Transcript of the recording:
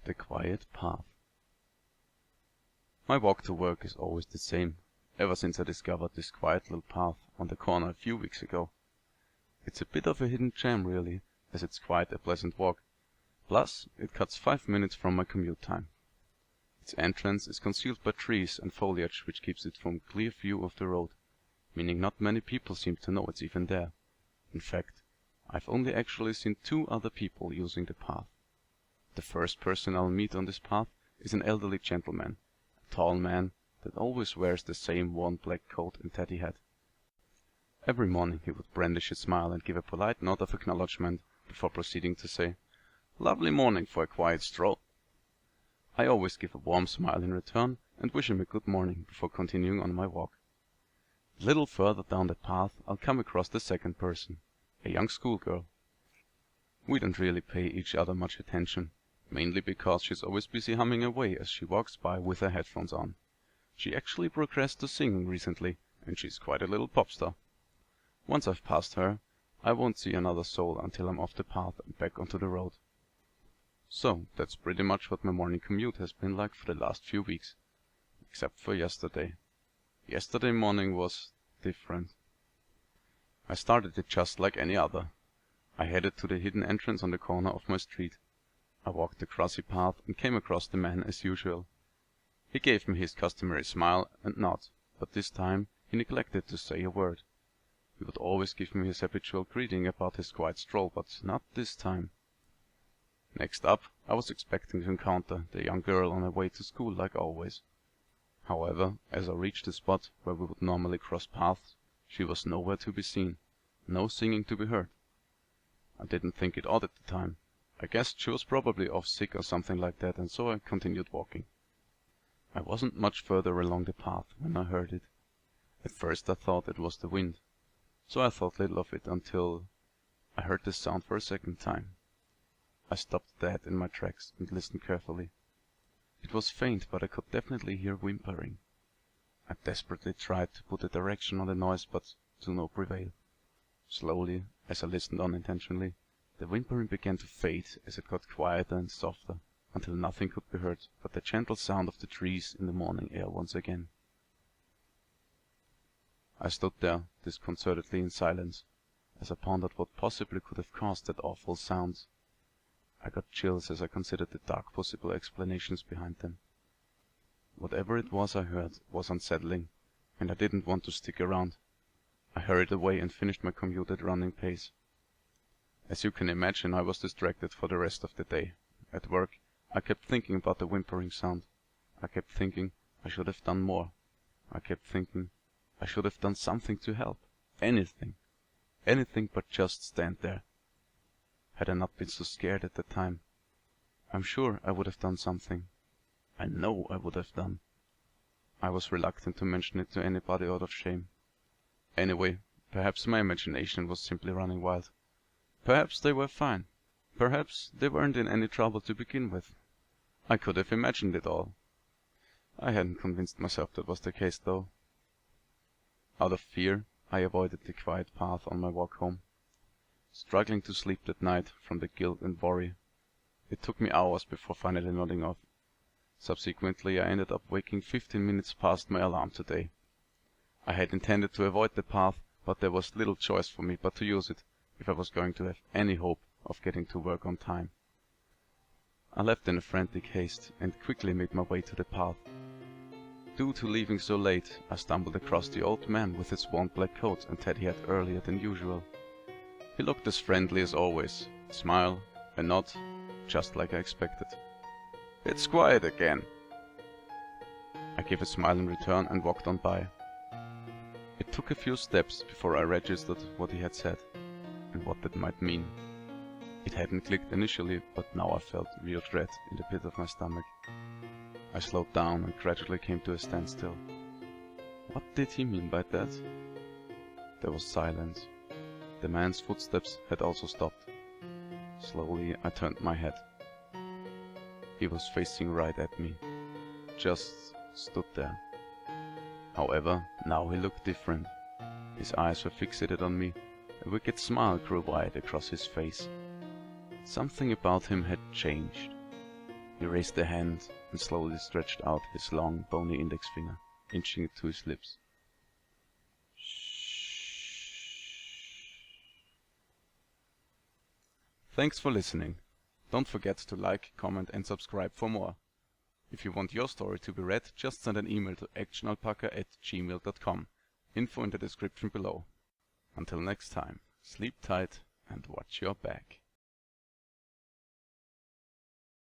The quiet path. My walk to work is always the same, ever since I discovered this quiet little path on the corner a few weeks ago. It's a bit of a hidden gem really, as it's quite a pleasant walk. Plus, it cuts 5 minutes from my commute time. Its entrance is concealed by trees and foliage which keeps it from clear view of the road, meaning not many people seem to know it's even there. In fact, I've only actually seen 2 other people using the path. The first person I'll meet on this path is an elderly gentleman, a tall man that always wears the same worn black coat and tatty hat. Every morning he would brandish his smile and give a polite nod of acknowledgement before proceeding to say, "Lovely morning for a quiet stroll." I always give a warm smile in return and wish him a good morning before continuing on my walk. A little further down the path I'll come across the second person, a young schoolgirl. We don't really pay each other much attention, mainly because she's always busy humming away as she walks by with her headphones on. She actually progressed to singing recently, and she's quite a little pop star. Once I've passed her, I won't see another soul until I'm off the path and back onto the road. So, that's pretty much what my morning commute has been like for the last few weeks. Except for yesterday. Yesterday morning was different. I started it just like any other. I headed to the hidden entrance on the corner of my street. I walked the grassy path and came across the man as usual. He gave me his customary smile and nod, but this time he neglected to say a word. He would always give me his habitual greeting about his quiet stroll, but not this time. Next up, I was expecting to encounter the young girl on her way to school like always. However, as I reached the spot where we would normally cross paths, she was nowhere to be seen, no singing to be heard. I didn't think it odd at the time. I guessed she was probably off sick or something like that, and so I continued walking. I wasn't much further along the path when I heard it. At first I thought it was the wind, so I thought little of it until I heard the sound for a second time. I stopped dead in my tracks and listened carefully. It was faint, but I could definitely hear whimpering. I desperately tried to put a direction on the noise, but to no prevail. Slowly, as I listened unintentionally, the whimpering began to fade as it got quieter and softer, until nothing could be heard but the gentle sound of the trees in the morning air once again. I stood there, disconcertedly in silence, as I pondered what possibly could have caused that awful sound. I got chills as I considered the dark possible explanations behind them. Whatever it was I heard was unsettling, and I didn't want to stick around. I hurried away and finished my commute at running pace. As you can imagine, I was distracted for the rest of the day. At work, I kept thinking about the whimpering sound. I kept thinking I should have done more. I kept thinking I should have done something to help. Anything. Anything but just stand there. Had I not been so scared at the time, I'm sure I would have done something. I know I would have done. I was reluctant to mention it to anybody out of shame. Anyway, perhaps my imagination was simply running wild. Perhaps they were fine. Perhaps they weren't in any trouble to begin with. I could have imagined it all. I hadn't convinced myself that was the case, though. Out of fear, I avoided the quiet path on my walk home, struggling to sleep that night from the guilt and worry. It took me hours before finally nodding off. Subsequently, I ended up waking 15 minutes past my alarm today. I had intended to avoid the path, but there was little choice for me but to use it, if I was going to have any hope of getting to work on time. I left in a frantic haste and quickly made my way to the path. Due to leaving so late, I stumbled across the old man with his worn black coat and tatty hat earlier than usual. He looked as friendly as always, a smile, a nod, just like I expected. "It's quiet again." I gave a smile in return and walked on by. It took a few steps before I registered what he had said, and what that might mean. It hadn't clicked initially, but now I felt real dread in the pit of my stomach. I slowed down and gradually came to a standstill. What did he mean by that? There was silence. The man's footsteps had also stopped. Slowly I turned my head. He was facing right at me, just stood there. However, now he looked different. His eyes were fixated on me, a wicked smile grew wide across his face. Something about him had changed. He raised a hand and slowly stretched out his long, bony index finger, inching it to his lips. Thanks for listening. Don't forget to like, comment and subscribe for more. If you want your story to be read, just send an email to actionalpacca@gmail.com. Info in the description below. Until next time, sleep tight and watch your back.